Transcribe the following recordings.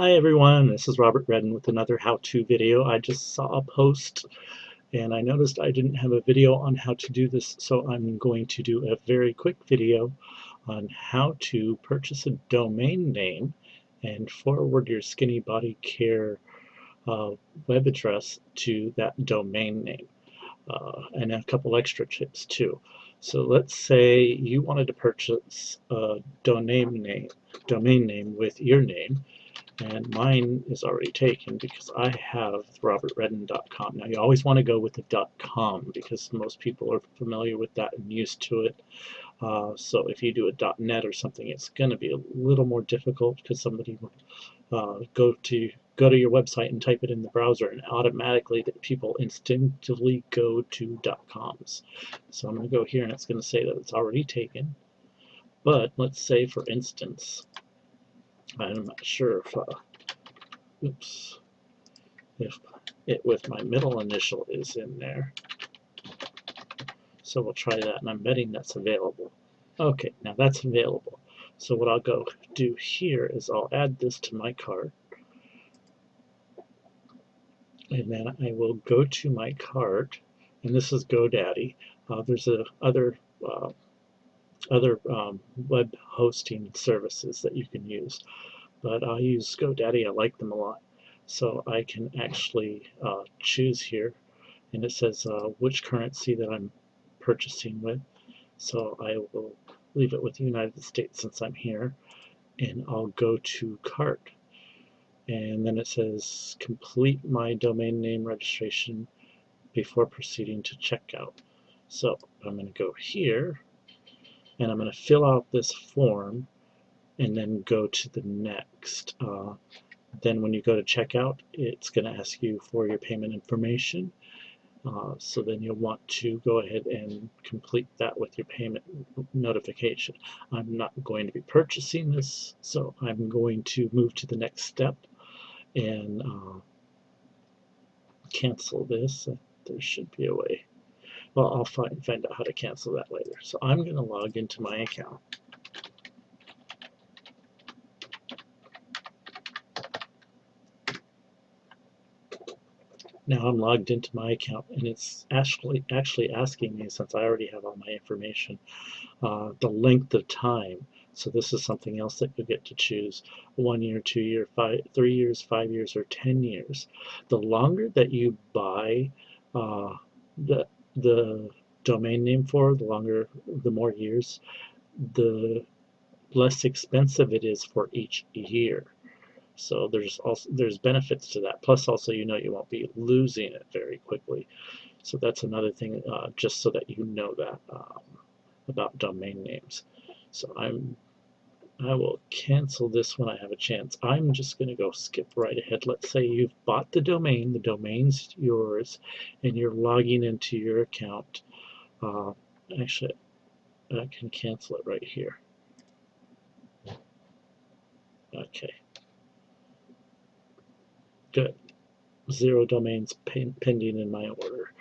Hi everyone, this is Robert Redden with another how-to video. I just saw a post and I noticed I didn't have a video on how to do this, so I'm going to do a very quick video on how to purchase a domain name and forward your Skinny Body Care web address to that domain name. And a couple extra tips too. So let's say you wanted to purchase a domain name with your name, and mine is already taken because I have robertredden.com. Now you always want to go with the .com because most people are familiar with that and used to it. So if you do a .net or something, it's going to be a little more difficult because somebody will go to your website and type it in the browser, and automatically people instinctively go to .coms. So I'm going to go here and it's going to say that it's already taken. But let's say, for instance, I'm not sure if if it with my middle initial is in there. So we'll try that, and I'm betting that's available. Okay, now that's available. So what I'll go do here is I'll add this to my cart, and then I will go to my cart, and this is GoDaddy. There's other web hosting services that you can use, but I'll use GoDaddy. I like them a lot. So I can actually choose here, and it says which currency that I'm purchasing with. So I will leave it with the United States since I'm here, and I'll go to cart. And then it says complete my domain name registration before proceeding to checkout. So I'm going to go here, and I'm going to fill out this form, and then go to the next. Then when you go to checkout, it's going to ask you for your payment information. So then you'll want to go ahead and complete that with your payment notification. I'm not going to be purchasing this, so I'm going to move to the next step and cancel this. There should be a way. Well, I'll find out how to cancel that later. So I'm going to log into my account. Now I'm logged into my account, and it's actually asking me, since I already have all my information, the length of time. So this is something else that you get to choose: 1 year, 2 year, 3 years, 5 years, or 10 years. The longer that you buy the domain name for, the more years, the less expensive it is for each year. So there's benefits to that. Plus, also, you won't be losing it very quickly. So that's another thing, just so that you know that about domain names. So I will cancel this when I have a chance. I'm just going to go skip right ahead. Let's say you've bought the domain's yours, and you're logging into your account. Actually, I can cancel it right here. Okay. Good. 0 domains pending in my order.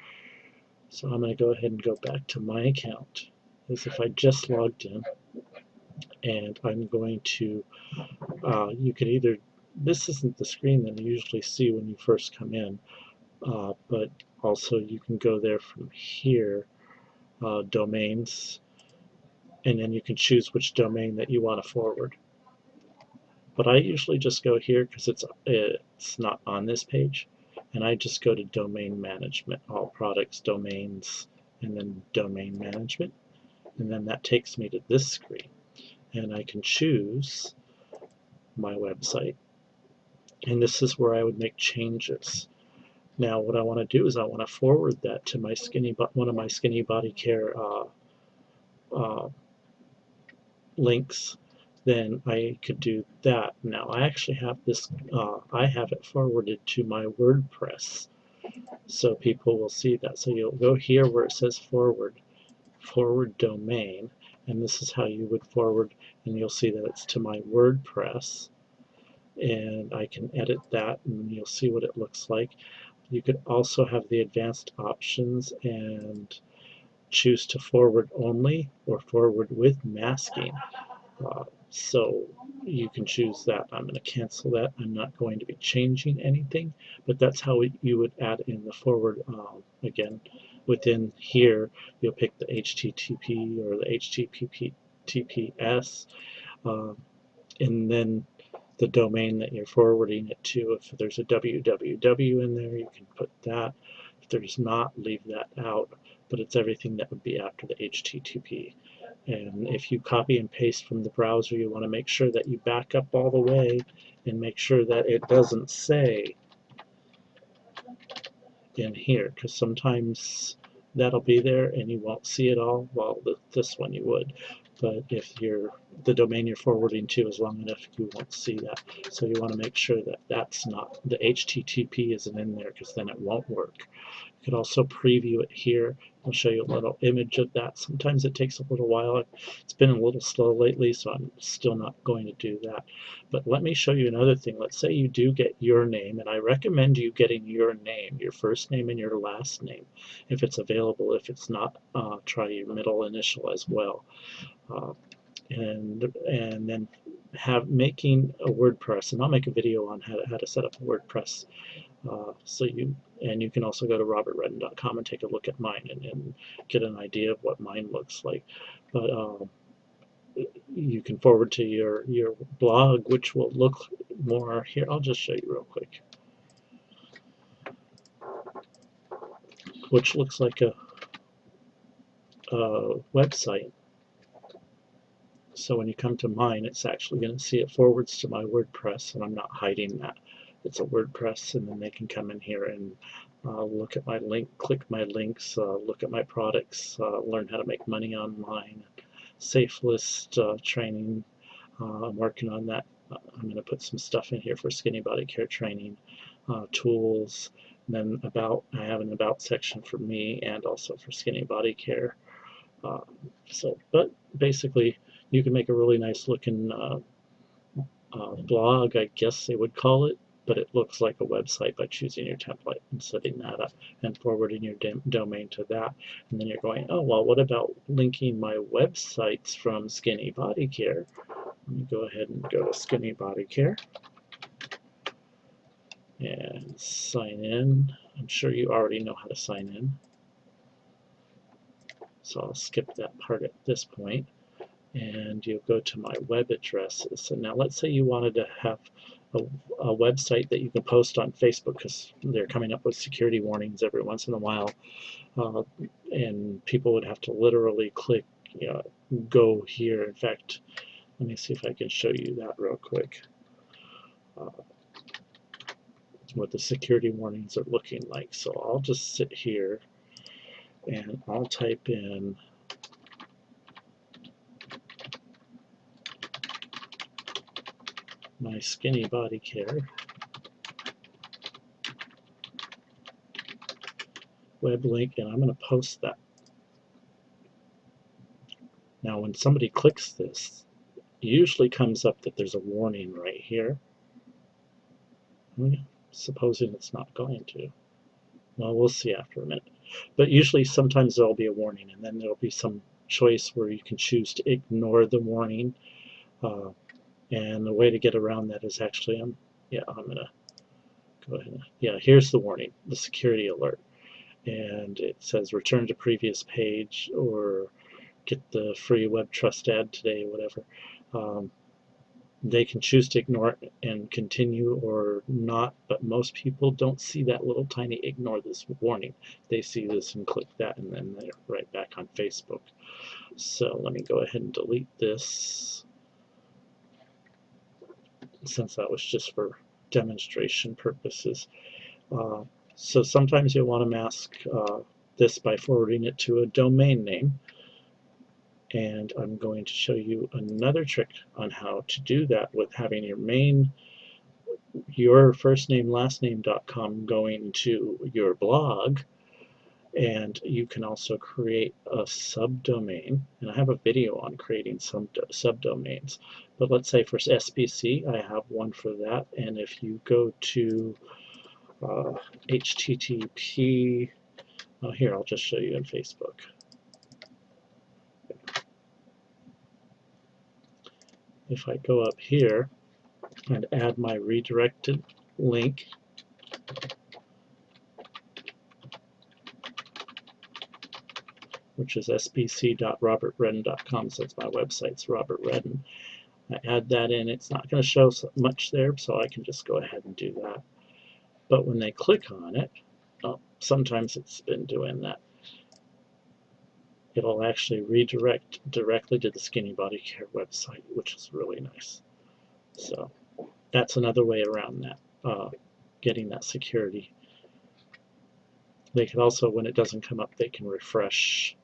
So I'm going to go ahead and go back to my account as if I just logged in, and I'm going to, you can either, this isn't the screen that you usually see when you first come in, but also you can go there from here, domains, and then you can choose which domain that you want to forward. But I usually just go here because it's not on this page, and I just go to domain management, all products, domains, and then domain management, and then that takes me to this screen, and I can choose my website, and this is where I would make changes. Now what I want to do is I want to forward that to my one of my Skinny Body Care links. Then I could do that. Now I actually have this, I have it forwarded to my WordPress, so people will see that. So you'll go here where it says forward domain, and this is how you would forward, and you'll see that it's to my WordPress, and I can edit that, and you'll see what it looks like. You could also have the advanced options and choose to forward only or forward with masking. So you can choose that. I'm going to cancel that. I'm not going to be changing anything, but that's how you would add in the forward. Again, within here, you'll pick the HTTP or the HTTPS, and then the domain that you're forwarding it to. If there's a www in there, you can put that. If there's not, leave that out, but it's everything that would be after the HTTP. And if you copy and paste from the browser, you want to make sure that you back up all the way and make sure that it doesn't say in here, because sometimes that'll be there and you won't see it all. Well, this one you would, but if the domain you're forwarding to is long enough, you won't see that. So you want to make sure that that's not, the HTTP isn't in there, because then it won't work. You could also preview it here. I'll show you a little image of that. Sometimes it takes a little while. It's been a little slow lately, so I'm still not going to do that. But let me show you another thing. Let's say you do get your name, and I recommend you getting your name, your first name and your last name, if it's available. If it's not, try your middle initial as well. And then making a WordPress, and I'll make a video on how to set up a WordPress. You can also go to robertredin.com and take a look at mine and get an idea of what mine looks like. But you can forward to your blog, which will look more here. I'll just show you real quick, which looks like a website. So when you come to mine, it's actually going to see it forwards to my WordPress, and I'm not hiding that. It's a WordPress, and then they can come in here and look at my link, click my links, look at my products, learn how to make money online, safe list training. I'm working on that. I'm going to put some stuff in here for skinny body care training, tools, and then I have an about section for me and also for skinny body care. But basically, you can make a really nice looking blog, I guess they would call it, but it looks like a website by choosing your template and setting that up and forwarding your domain to that. And then you're going, oh, well, what about linking my websites from Skinny Body Care? Let me go ahead and go to Skinny Body Care and sign in. I'm sure you already know how to sign in, so I'll skip that part at this point. And you'll go to my web addresses. So now let's say you wanted to have a website that you can post on Facebook, because they're coming up with security warnings every once in a while, and people would have to literally click, go here. In fact, let me see if I can show you that real quick, what the security warnings are looking like. So I'll just sit here and I'll type in my Skinny Body Care web link, and I'm going to post that. Now when somebody clicks this, it usually comes up that there's a warning right here. Supposing it's not going to. Well, we'll see after a minute. But usually sometimes there'll be a warning, and then there'll be some choice where you can choose to ignore the warning. And the way to get around that is actually, I'm going to go ahead. Here's the warning, the security alert. And it says return to previous page or get the free web trust ad today, whatever. They can choose to ignore it and continue or not, but most people don't see that little tiny ignore this warning. They see this and click that, and then they're right back on Facebook. So let me go ahead and delete this, since that was just for demonstration purposes. So sometimes you'll want to mask this by forwarding it to a domain name. And I'm going to show you another trick on how to do that with having your first name, last name.com going to your blog. And you can also create a subdomain. And I have a video on creating some subdomains. But let's say for SBC, I have one for that. And if you go to HTTP, here, I'll just show you in Facebook. if I go up here and add my redirected link, which is sbc.robertredin.com, so it's my website, it's Robert Redin. I add that in, it's not going to show much there, so I can just go ahead and do that. But when they click on it, sometimes it's been doing that, it'll actually redirect directly to the Skinny Body Care website, which is really nice. So that's another way around that, getting that security. They can also, when it doesn't come up, they can refresh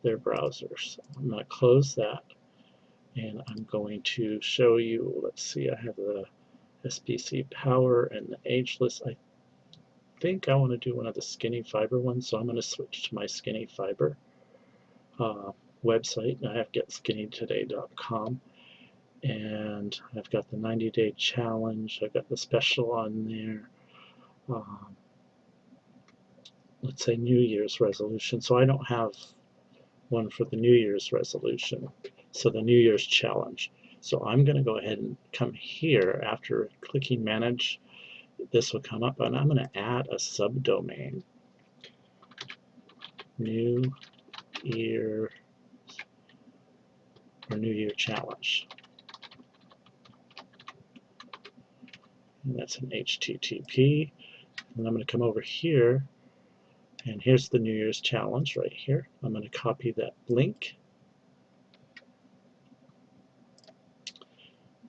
their browser. So I'm going to close that, and I'm going to show you, let's see, I have the SBC Power and the Ageless. I think I want to do one of the Skinny Fiber ones, so I'm going to switch to my Skinny Fiber website. I have getskinnytoday.com, and I've got the 90-day challenge. I've got the special on there. Let's say New Year's resolution. So I don't have one for the New Year's resolution, so the New Year's challenge. So I'm going to go ahead and come here after clicking manage. This will come up, and I'm going to add a subdomain. New Year or New Year challenge. And that's an HTTP. And I'm going to come over here, and here's the New Year's challenge right here. I'm going to copy that link.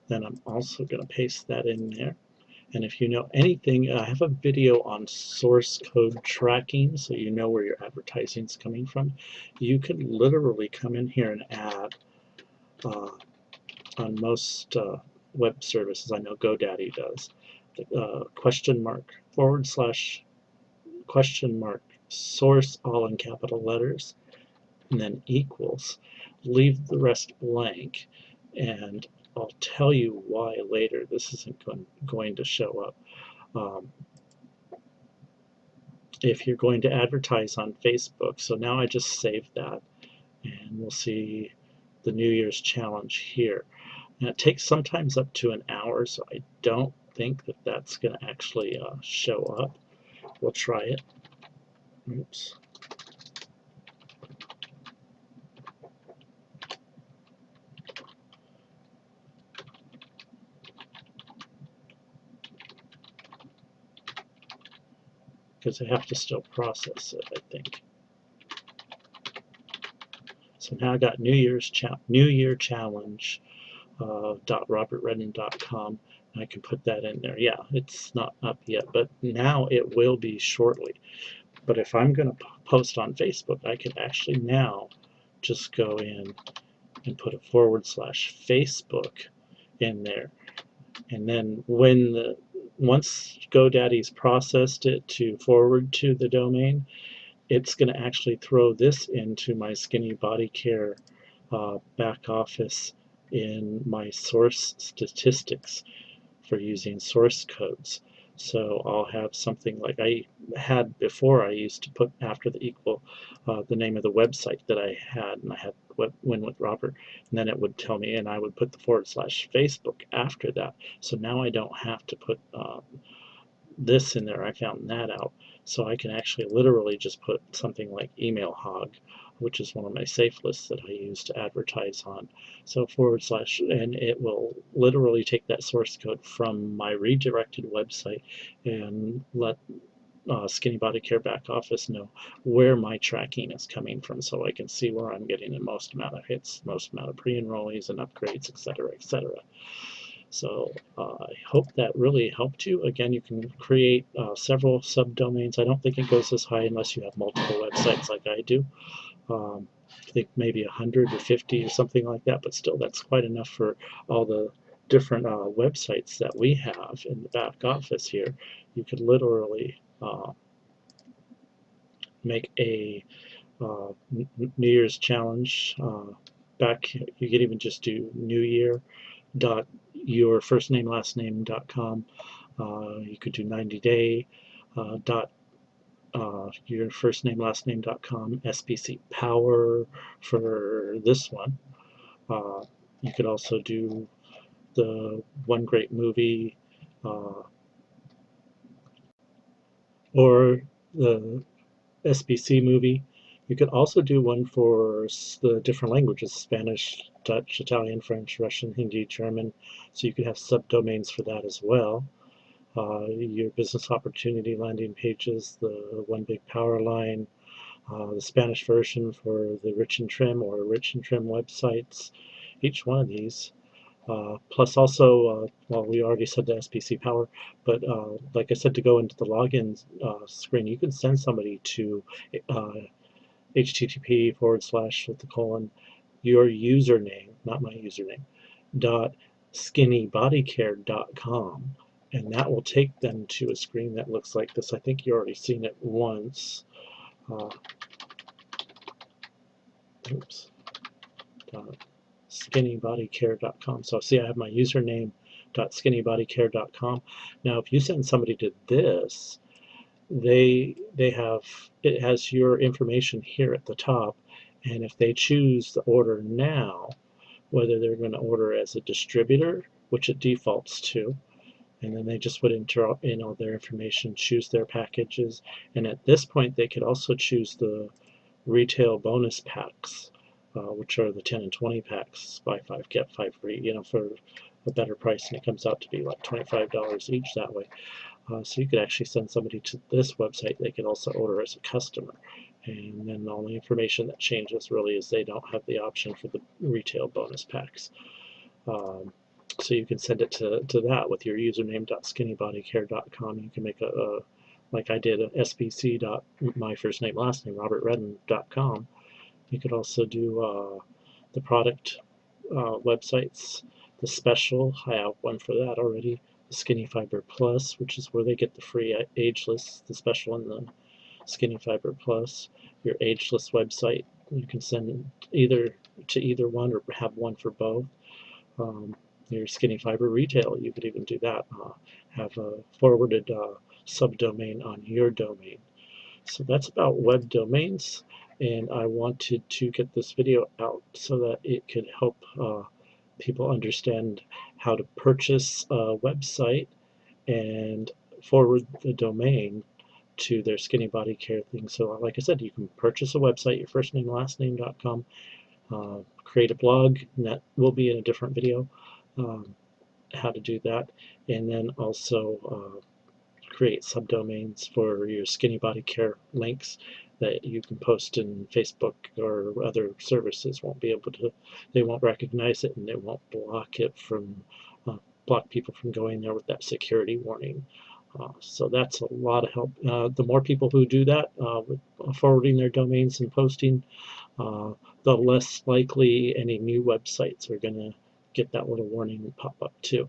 Then I'm also going to paste that in there. And if you know anything, I have a video on source code tracking, so you know where your advertising is coming from. You can literally come in here and add, on most web services, I know GoDaddy does, question mark / question mark source, all in capital letters, and then equals. Leave the rest blank, and I'll tell you why later. This isn't going to show up. If you're going to advertise on Facebook, so now I just saved that, and we'll see the New Year's challenge here. And it takes sometimes up to an hour, so I don't think that that's going to actually show up. We'll try it. Oops. Because I have to still process it, I think. So now I got New Year challenge .robertredin.com, and I can put that in there. Yeah, it's not up yet, but now it will be shortly. But if I'm going to post on Facebook, I could actually now just go in and put a / Facebook in there, and then when once GoDaddy's processed it to forward to the domain, it's going to actually throw this into my Skinny Body Care back office in my source statistics for using source codes. So I'll have something like I had before. I used to put after the equal the name of the website that I had, and I had Win with Robert, and then it would tell me, and I would put the / Facebook after that. So now I don't have to put this in there. I found that out. So I can actually literally just put something like email hog, which is one of my safe lists that I use to advertise on. So / and it will literally take that source code from my redirected website and let Skinny Body Care back office know where my tracking is coming from, so I can see where I'm getting the most amount of hits, most amount of pre-enrollees and upgrades, etc., etc. So I hope that really helped you. Again, you can create several subdomains. I don't think it goes as high unless you have multiple websites like I do. I think maybe 100 or 50 or something like that, but still that's quite enough for all the different websites that we have in the back office here. You could literally make a New Year's challenge. Back, you could even just do New Year your first name last name.com. You could do 90day your first name last name.com, SBC Power for this one. You could also do the One Great Movie, or the SBC movie. You could also do one for the different languages: Spanish, Dutch, Italian, French, Russian, Hindi, German. So you could have subdomains for that as well. Your business opportunity landing pages, the One Big Power Line, the Spanish version for the Rich and Trim or Rich and Trim websites. Each one of these. Plus also, well, we already said the SBC power, but like I said, to go into the login screen, you can send somebody to http:// your username, not my username, .skinnybodycare.com, and that will take them to a screen that looks like this. I think you already seen it once. Oops. Skinnybodycare.com. So see, I have my username .skinnybodycare.com. Now, if you send somebody to this, it has your information here at the top, and if they choose the order now, whether they're going to order as a distributor, which it defaults to, and then they just would enter in all their information, choose their packages, and at this point they could also choose the retail bonus packs, which are the 10 and 20 packs, buy 5 get 5 free, for a better price, and it comes out to be like $25 each that way. So you could actually send somebody to this website. They could also order as a customer, and then the only information that changes really is they don't have the option for the retail bonus packs. So you can send it to that with your username .skinnybodycare.com. You can make like I did, a SBC. My first name, last name, RobertRedin.com. You could also do the product websites, the special. I have one for that already. The Skinny Fiber Plus, which is where they get the free ageless, the special and the Skinny Fiber Plus. Your ageless website, you can send either to either one or have one for both. Your Skinny Fiber Retail, you could even do that. Have a forwarded subdomain on your domain. So that's about web domains, and I wanted to get this video out so that it could help people understand how to purchase a website and forward the domain to their Skinny Body Care thing. So like I said, you can purchase a website, your first name, last name.com, create a blog, and that will be in a different video, how to do that, and then also create subdomains for your Skinny Body Care links that you can post in Facebook or other services. They won't recognize it, and they won't block it from block people from going there with that security warning. So that's a lot of help. The more people who do that with forwarding their domains and posting, the less likely any new websites are going to get that little warning pop up too.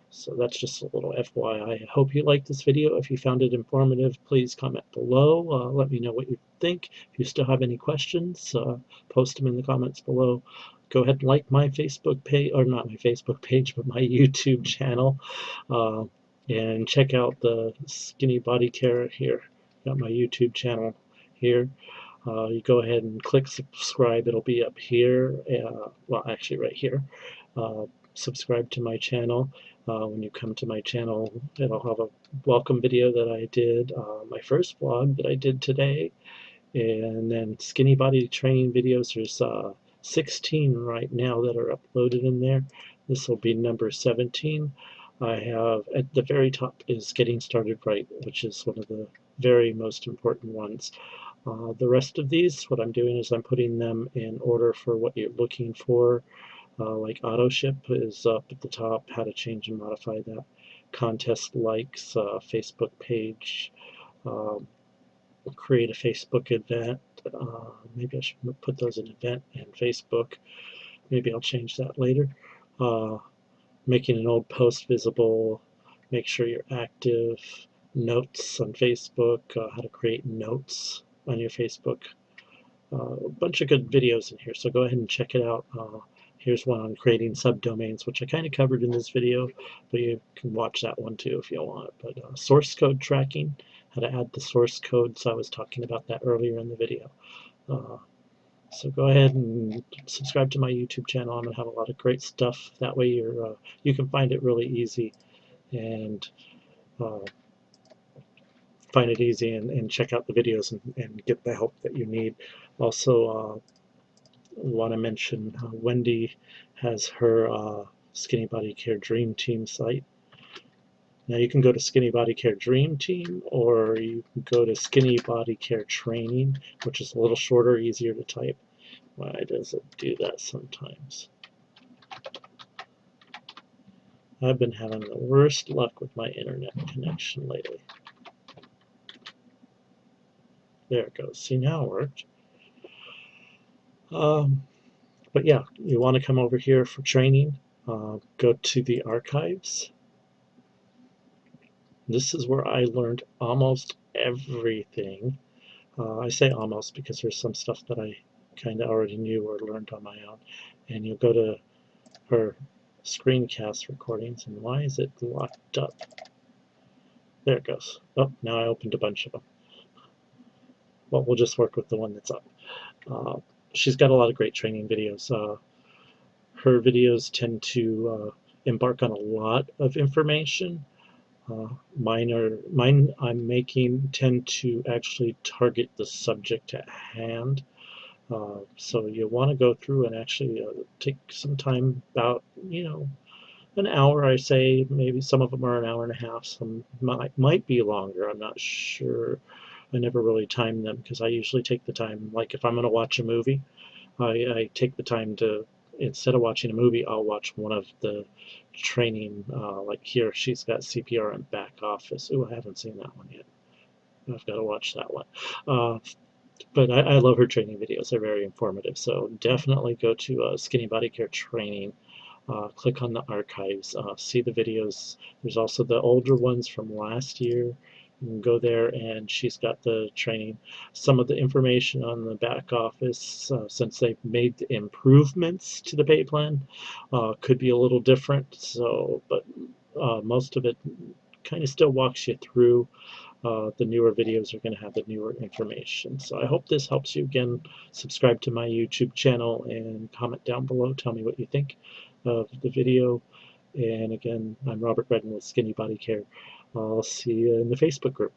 So that's just a little FYI. I hope you liked this video. If you found it informative, please comment below. Let me know what you think. If you still have any questions, post them in the comments below. Go ahead and like my Facebook page, or not my Facebook page, but my YouTube channel. And check out the Skinny Body Care here. Got my YouTube channel here. You go ahead and click subscribe. It'll be up here. Well, actually right here. Subscribe to my channel. When you come to my channel, it'll have a welcome video that I did, my first vlog that I did today, and then skinny body training videos. There's 16 right now that are uploaded in there. This will be number 17. I have at the very top is Getting Started Right, which is one of the very most important ones. The rest of these, what I'm doing is I'm putting them in order for what you're looking for. Like auto ship is up at the top, how to change and modify that. Contest likes, Facebook page, create a Facebook event. Maybe I should put those in event and Facebook. Maybe I'll change that later. Making an old post visible, make sure you're active. Notes on Facebook, how to create notes on your Facebook. A bunch of good videos in here, so go ahead and check it out. Here's one on creating subdomains, which I kind of covered in this video, but you can watch that one too if you want. But source code tracking, how to add the source code, so I was talking about that earlier in the video. So go ahead and subscribe to my YouTube channel. I'm going to have a lot of great stuff. That way you can find it really easy and uh, find it easy and check out the videos and get the help that you need. Also, want to mention Wendy has her Skinny Body Care Dream Team site. Now you can go to Skinny Body Care Dream Team, or you can go to Skinny Body Care Training, which is a little shorter, easier to type. Why does it do that sometimes? I've been having the worst luck with my internet connection lately. There it goes. See, now it worked. But yeah, you want to come over here for training. Go to the archives. This is where I learned almost everything. I say almost because there's some stuff that I kind of already knew or learned on my own. And you'll go to her screencast recordings. And why is it locked up? There it goes. Oh, now I opened a bunch of them. Well, we'll just work with the one that's up. She's got a lot of great training videos. Her videos tend to embark on a lot of information. Mine I'm making tend to actually target the subject at hand. So you want to go through and actually take some time, about an hour. I say maybe some of them are an hour and a half. Some might be longer. I'm not sure. I never really time them because I usually take the time. Like if I'm going to watch a movie, I take the time to, instead of watching a movie, I'll watch one of the training. Like here, she's got CPR and back office. Ooh, I haven't seen that one yet. I've got to watch that one. But I love her training videos. They're very informative. So definitely go to Skinny Body Care Training. Click on the archives. See the videos. There's also the older ones from last year. You can go there, and she's got the training. Some of the information on the back office, since they've made the improvements to the pay plan, could be a little different. So, but most of it kind of still walks you through. The newer videos are going to have the newer information. So I hope this helps you. Again, subscribe to my YouTube channel and comment down below. Tell me what you think of the video. And again, I'm Robert Redden with Skinny Body Care. I'll see you in the Facebook group.